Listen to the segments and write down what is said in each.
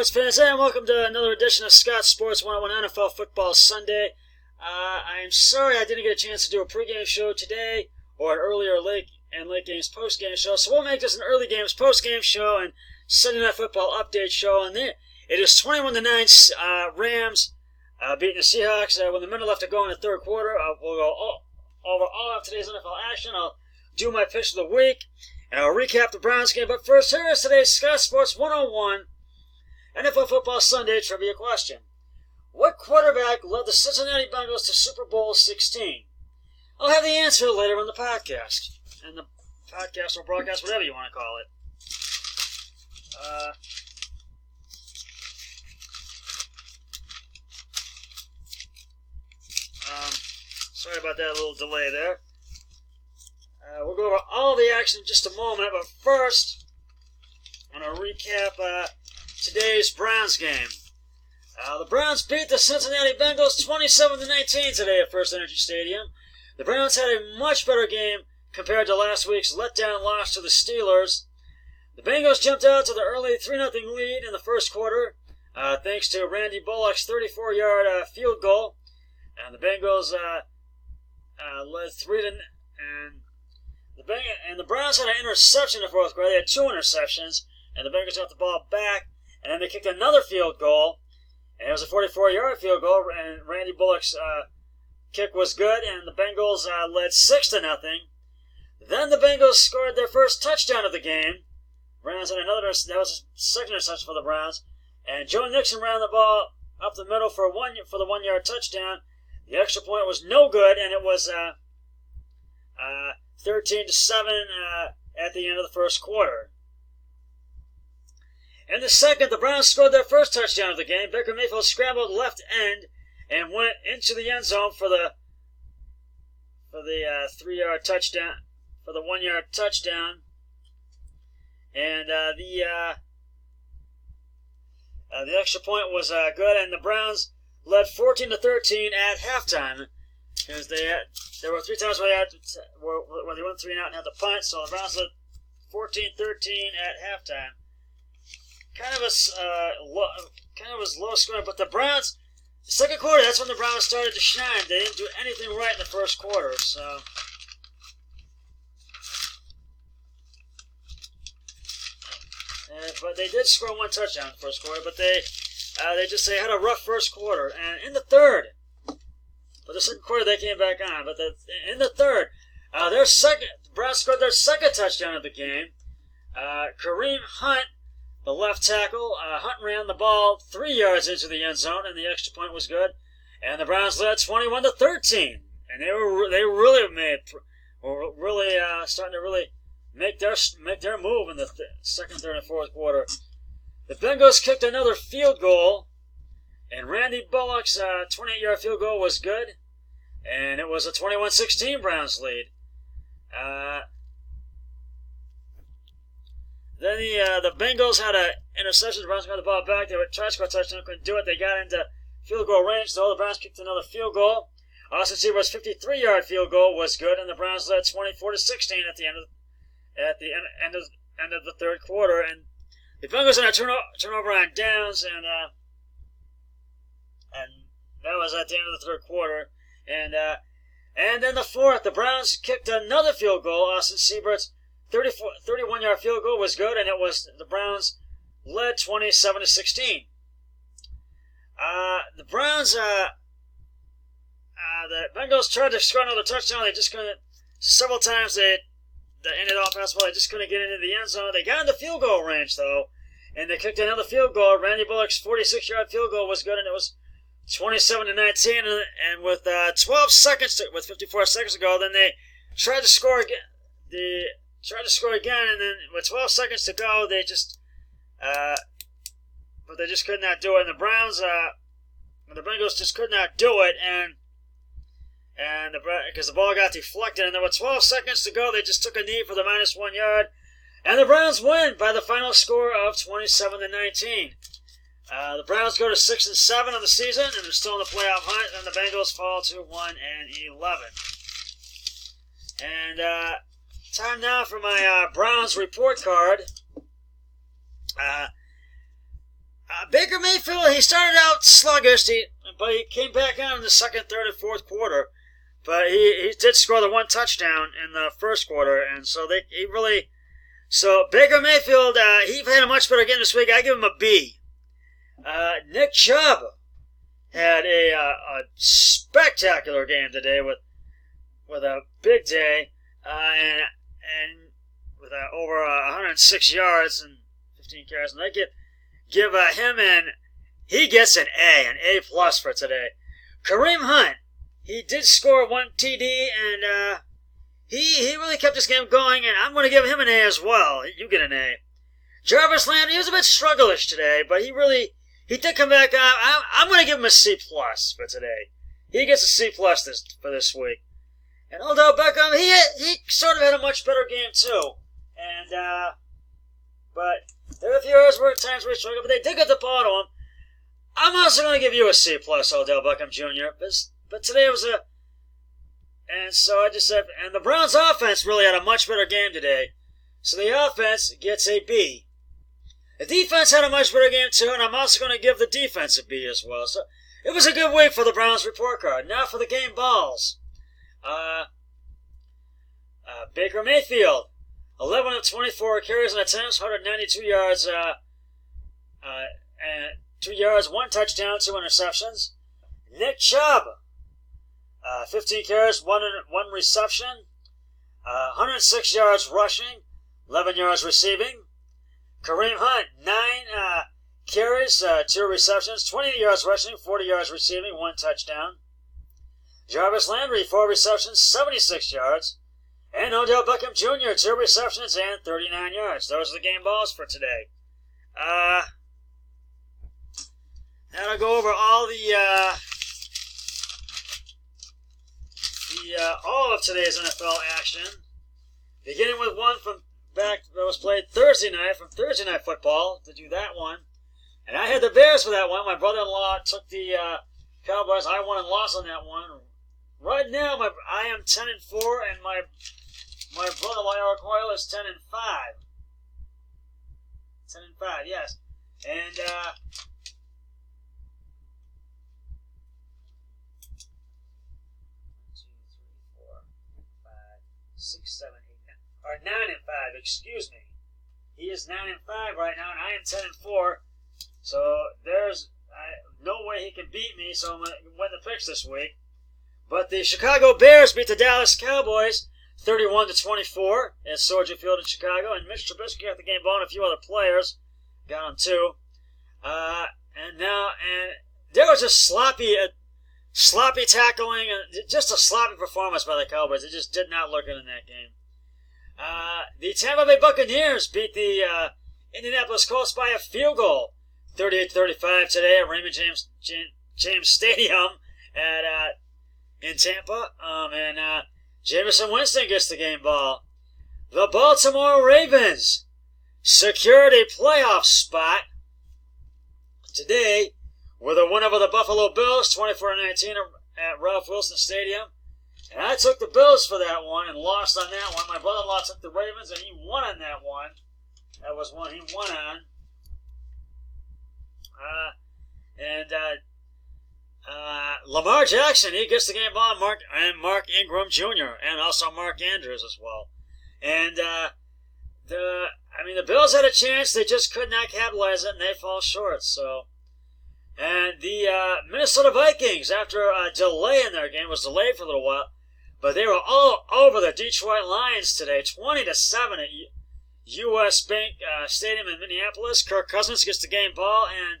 sports fans, and welcome to another edition of Scott Sports 101 NFL Football Sunday. I'm sorry I didn't get a chance to do a pregame show today, or an earlier late games postgame show, so we'll make this an early games postgame show and Sunday Night Football update show. And it is 21-9 Rams beating the Seahawks with a minute left to go in the third quarter. We'll go over all of today's NFL action. I'll do my pitch of the week, and I'll recap the Browns game. But first, here is today's Scott Sports 101 NFL Football Sunday trivia question. What quarterback led the Cincinnati Bengals to Super Bowl 16? I'll have the answer later in the podcast. And the podcast or broadcast, whatever you want to call it. Sorry about that little delay there. We'll go over all the action in just a moment, but first, I'm going to recap today's Browns game. The Browns beat the Cincinnati Bengals 27-19 today at First Energy Stadium. The Browns had a much better game compared to last week's letdown loss to the Steelers. The Bengals jumped out to the early 3-0 lead in the first quarter, thanks to Randy Bullock's 34-yard field goal. And the Bengals led 3-0. And the Browns had an interception in the fourth quarter. They had two interceptions, and the Bengals got the ball back. And then they kicked another field goal, and it was a 44-yard field goal. And Randy Bullock's kick was good, and the Bengals led 6-0. Then the Bengals scored their first touchdown of the game. Browns had another. That was the second interception for the Browns. And Joe Nixon ran the ball up the middle for the 1-yard touchdown. The extra point was no good, and it was 13-7 at the end of the first quarter. In the second, the Browns scored their first touchdown of the game. Baker Mayfield scrambled left end and went into the end zone for the 3-yard touchdown, for the 1-yard touchdown. And the extra point was good, and the Browns led 14-13 at halftime, because there were three times where they went 3 and out and had the punt. So the Browns led 14-13 at halftime. Kind of was low scoring, but the Browns, the second quarter, that's when the Browns started to shine. They didn't do anything right in the first quarter, so. But they did score one touchdown in the first quarter, but they had a rough first quarter. And in the third, for the second quarter, they came back on. But in the third, the Browns scored their second touchdown of the game. Kareem Hunt, the left tackle, Hunt ran the ball 3 yards into the end zone, and the extra point was good. And the Browns led 21-13, and they were starting to really make their move in the second, third, and fourth quarter. The Bengals kicked another field goal, and Randy Bullock's 28-yard field goal was good, and it was a 21-16 Browns lead. Then the Bengals had an interception. The Browns got the ball back. They tried to score a touchdown, couldn't do it. They got into field goal range, though. The Browns kicked another field goal. Austin Seaver's 53-yard field goal was good, and the Browns led 24-16 at the end of the third quarter. And the Bengals had a turnover on downs, and that was at the end of the third quarter. And then the fourth, the Browns kicked another field goal. Austin Seaver's 31-yard field goal was good, and it was the Browns led 27-16. The Browns, the Bengals tried to score another touchdown. They just couldn't. Several times they ended off possible. They just couldn't get into the end zone. They got in the field goal range though, and they kicked another field goal. Randy Bullock's 46-yard field goal was good, and it was 27-19. And with 54 seconds to go, then they tried to score again. And then with 12 seconds to go, they just could not do it. And the Bengals just could not do it, because the ball got deflected, and there were 12 seconds to go. They just took a knee for the -1 yard, and the Browns win by the final score of 27-19. The Browns go to 6-7 on the season, and they're still in the playoff hunt. And the Bengals fall to 1-11. And time now for my Browns report card. Baker Mayfield, he started out sluggish, but he came back on in the second, third, and fourth quarter. But he did score the one touchdown in the first quarter, and so So Baker Mayfield, he had a much better game this week. I give him a B. Nick Chubb had a spectacular game today with a big day and with over 106 yards and 15 carries. And I give him he gets an A plus for today. Kareem Hunt, he did score one TD and he really kept this game going, and I'm going to give him an A as well. You get an A. Jarvis Landry, he was a bit struggleish today, but he did come back on. I'm going to give him a C plus for today. He gets a C plus for this week. And Odell Beckham, he sort of had a much better game too. And but there were a few areas where times where he struggled, but they did get the ball to him. I'm also going to give you a C plus, Odell Beckham Jr. But today was and so I just said, and the Browns offense really had a much better game today. So the offense gets a B. The defense had a much better game too, and I'm also going to give the defense a B as well. So it was a good week for the Browns report card. Now for the game balls. Baker Mayfield, 11 of 24 carries and attempts, 192 yards, and 2 yards, 1 touchdown, 2 interceptions. Nick Chubb, 15 carries, 1 reception, 106 yards rushing, 11 yards receiving. Kareem Hunt, 9 carries, 2 receptions, 28 yards rushing, 40 yards receiving, 1 touchdown. Jarvis Landry, 4 receptions, 76 yards. And Odell Beckham Jr., 2 receptions and 39 yards. Those are the game balls for today. Now I'll go over all all of today's NFL action, beginning with one from back that was played Thursday night from Thursday Night Football to do that one. And I had the Bears for that one. My brother-in-law took the Cowboys. I won and lost on that one. Right now, I am 10-4, and my brother-in-law Eric Hoyle is 10-5. 10-5, yes. And 6, 7, 8, 9, or 9-5. Excuse me. He is 9-5 right now, and I am 10-4. So there's no way he can beat me. So I'm going to win the picks this week. But the Chicago Bears beat the Dallas Cowboys 31-24 at Soldier Field in Chicago, and Mitch Trubisky got the game ball, and a few other players got him too. And there was just sloppy tackling, and just a sloppy performance by the Cowboys. They just did not look good in that game. The Tampa Bay Buccaneers beat the Indianapolis Colts by a field goal, 38-35 today at Raymond James Stadium in Tampa. And Jameson Winston gets the game ball. The Baltimore Ravens secured a playoff spot today with a win over the Buffalo Bills, 24-19 at Ralph Wilson Stadium. And I took the Bills for that one and lost on that one. My brother-in-law took the Ravens, and he won on that one. That was one he won on. Lamar Jackson, he gets the game ball, Mark Ingram Jr., and also Mark Andrews as well. And the Bills had a chance, they just could not capitalize it, and they fall short. So, and the Minnesota Vikings, after a delay in their game, was delayed for a little while, but they were all over the Detroit Lions today, 20-7 at U.S. Bank Stadium in Minneapolis. Kirk Cousins gets the game ball, and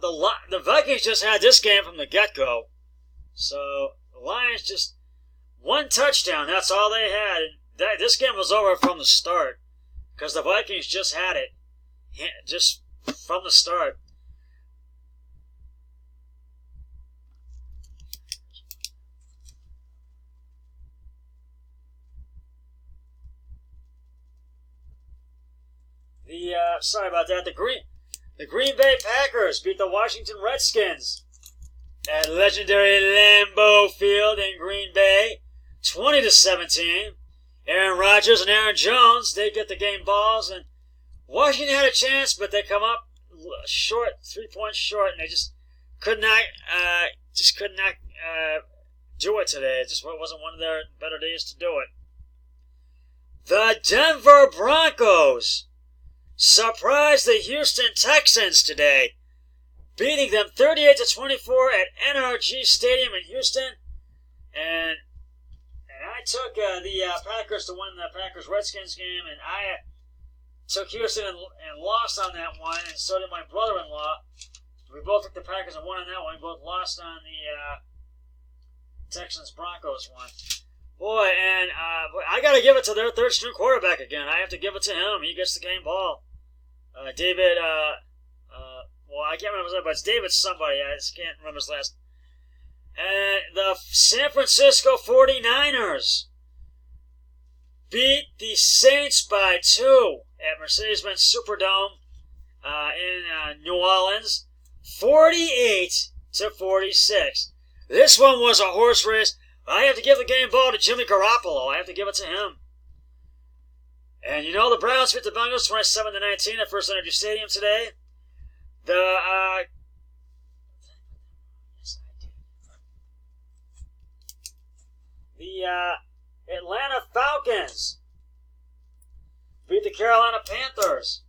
the Vikings just had this game from the get-go. So the Lions just one touchdown. That's all they had. This game was over from the start because the Vikings just had it just from the start. Sorry about that. The Green Bay Packers beat the Washington Redskins at legendary Lambeau Field in Green Bay, 20-17. Aaron Rodgers and Aaron Jones, they get the game balls, and Washington had a chance, but they come up short, 3 points short, and they just could not do it today. It just wasn't one of their better days to do it. The Denver Broncos surprised the Houston Texans today, beating them 38-24 at NRG Stadium in Houston. And I took the Packers to win the Packers-Redskins game, and I took Houston and lost on that one, and so did my brother-in-law. We both took the Packers and won on that one. We both lost on the Texans-Broncos one. Boy, and I got to give it to their third-string quarterback again. I have to give it to him. He gets the game ball. David, well, I can't remember his name, but it's David somebody. I just can't remember his last. And the San Francisco 49ers beat the Saints by 2 at Mercedes-Benz Superdome in New Orleans, 48-46. This one was a horse race. I have to give the game ball to Jimmy Garoppolo. I have to give it to him. And you know the Browns beat the Bengals 27-19 at First Energy Stadium today. The Atlanta Falcons beat the Carolina Panthers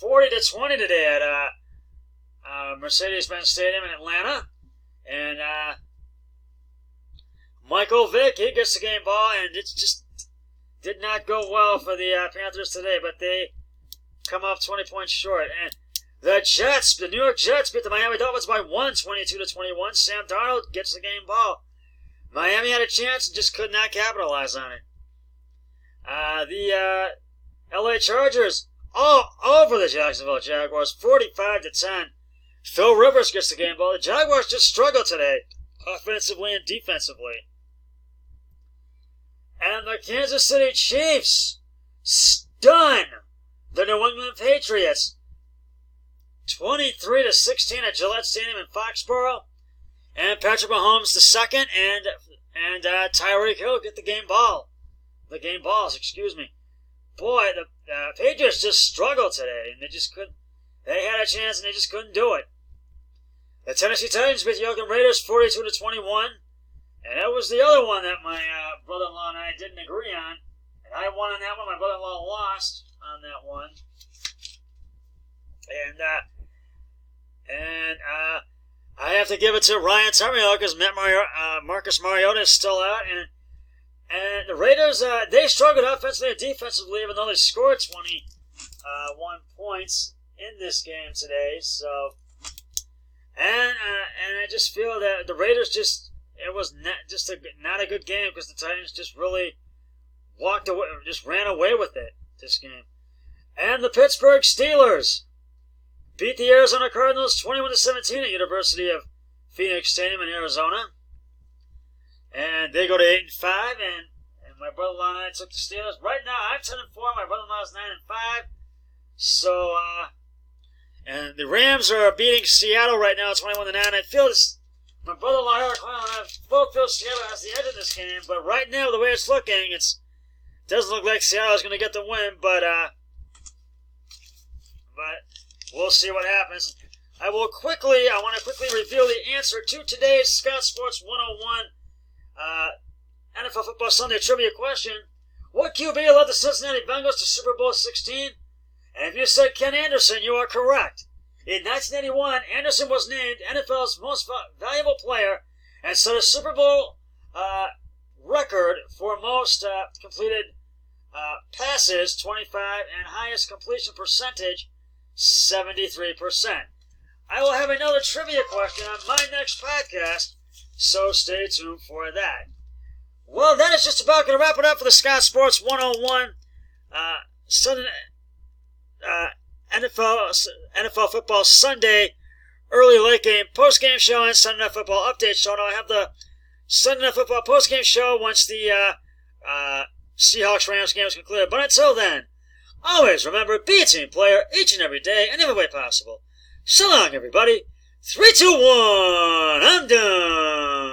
40-20 today at Mercedes-Benz Stadium in Atlanta. And Michael Vick, he gets the game ball, and it just did not go well for the Panthers today, but they come up 20 points short. And the New York Jets beat the Miami Dolphins by 1, 22-21. Sam Darnold gets the game ball. Miami had a chance and just could not capitalize on it. The LA Chargers all over the Jacksonville Jaguars, 45-10. Phil Rivers gets the game ball. The Jaguars just struggled today, offensively and defensively. And the Kansas City Chiefs stun the New England Patriots 23-16 at Gillette Stadium in Foxborough. And Patrick Mahomes the second and Tyreek Hill get the game ball. The game balls, excuse me. Boy, the Patriots just struggled today, and they just couldn't. They had a chance and they just couldn't do it. The Tennessee Titans beat the Oakland Raiders 42-21, and that was the other one that my brother-in-law and I didn't agree on. And I won on that one. My brother-in-law lost on that one. And I have to give it to Ryan Tannehill because Marcus Mariota is still out, and the Raiders they struggled offensively and defensively, even though they scored 21 points in this game today. So, and I just feel that the Raiders it was not a good game because the Titans just really walked away, just ran away with it this game. And the Pittsburgh Steelers beat the Arizona Cardinals 21-17 at University of Phoenix Stadium in Arizona. And they go to 8-5, and my brother-in-law and I took the Steelers. Right now, I'm 10-4. My brother-in-law is 9-5. So, and the Rams are beating Seattle right now, 21-9. I feel this. My brother-in-law Eric Hoyle and I both feel Seattle has the edge in this game, but right now, the way it's looking, it doesn't look like Seattle is going to get the win. But we'll see what happens. I want to quickly reveal the answer to today's Scott Sports 101 NFL Football Sunday trivia question. What QB led the Cincinnati Bengals to Super Bowl 16? And if you said Ken Anderson, you are correct. In 1981, Anderson was named NFL's most valuable player and set a Super Bowl record for most completed passes, 25, and highest completion percentage, 73%. I will have another trivia question on my next podcast, so stay tuned for that. Well, that is just about going to wrap it up for the Scott Sports 101 Sunday, NFL Football Sunday early late game post game show and Sunday Night Football update show. Now I have the Sunday Night Football post game show once the Seahawks Rams game is concluded. But until then, always remember, be a team player each and every day and every way possible. So long, everybody. 3, 2, 1. I'm done.